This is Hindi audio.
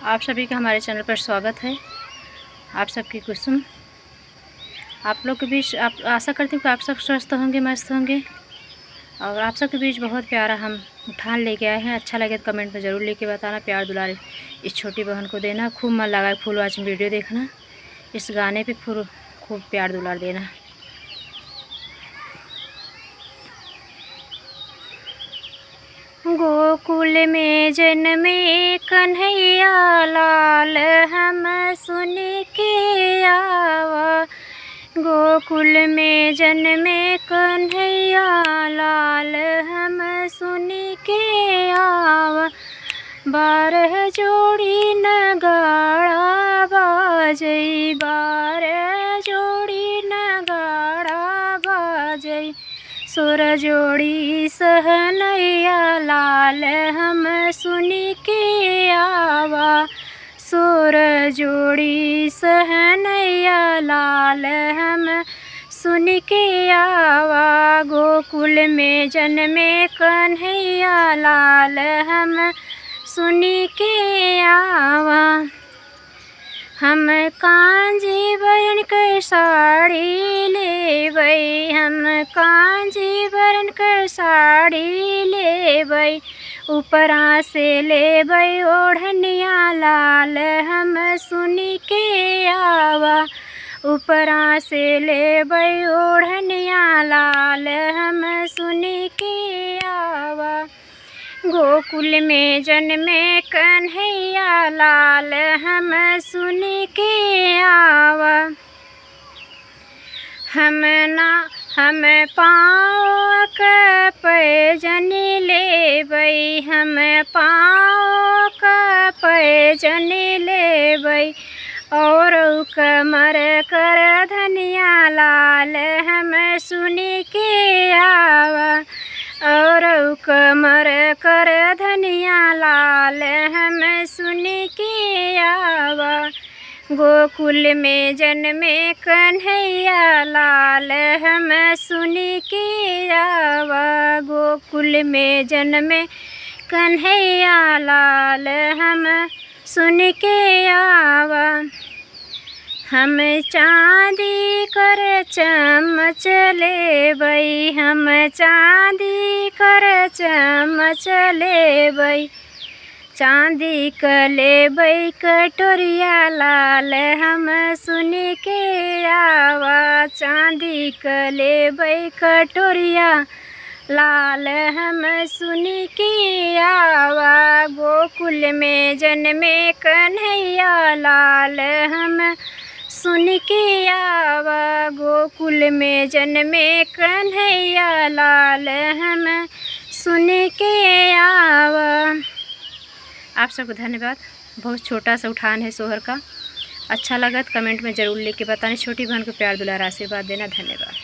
आप सभी का हमारे चैनल पर स्वागत है। आप सबकी कुसुम आप लोग के बीच आप आशा करती हूँ कि आप सब स्वस्थ होंगे, मस्त होंगे। और आप सब के बीच बहुत प्यारा हम उठान लेके आए हैं। अच्छा लगे तो कमेंट में ज़रूर लेके बताना, प्यार दुलार इस छोटी बहन को देना। खूब मन लगा फुल वॉचिंग वीडियो देखना, इस गाने पे खूब प्यार दुलार देना। गोकुल में जन्मे कन्हैया लाल, हम सुन के आवा। गोकुल में जन्मे कन्हैया लाल, हम सुन के आवा। 12 जोड़ी नगाड़ा बाजई, 12 जोड़ी नगाड़ा बाजई। 16 जोड़ी सहनैया लाल, हम सुन के आवा। 16 जोड़ी सहनैया लाल, हम सुन के आवा। गोकुल में जन्मे कन्हैया लाल, हम सुन के आवा। हम कांजीवरन के साड़ी लेबै, हम कांजीवरन के साड़ी लेबै। ऊपरा से लेबै ओढ़निया लाल, हम सुन के आवा। ऊपरा से लेबै ओढ़निया लाल, हम सुन के आवा। गोकुल में जन्मे कन्हैया लाल, हम सुन के आवा। हम पाँव के पैजन लेबै, हम पाँव के पैजन लेबै। और कमर कर धनिया लाल, हम सुन के आवा। और कमर कर धनिया लाल, हम सुन के आवा। गोकुल में जन्मे कन्हैया लाल, हम सुन के आवा। गोकुल में जन्मे कन्हैया लाल, हम सुन के आवा। हम चांदी कर चम्मच लेबै, हम चांदी कर चम्मच लेबै। चांदी क लेबै कटोरिया लाल, हम सुन के आवा। चांदी क लेबै कटोरिया लाल, हम सुन के आवा। गोकुल में जन्मे कन्हैया लाल, हम सुन के आवा। गोकुल में जन्मे कन्हैया लाल, हम सुन के आवा। आप सबको धन्यवाद। बहुत छोटा सा उठान है सोहर का। अच्छा लगा तो कमेंट में ज़रूर लेके बताना। छोटी बहन को प्यार दुलार आशीर्वाद देना। धन्यवाद।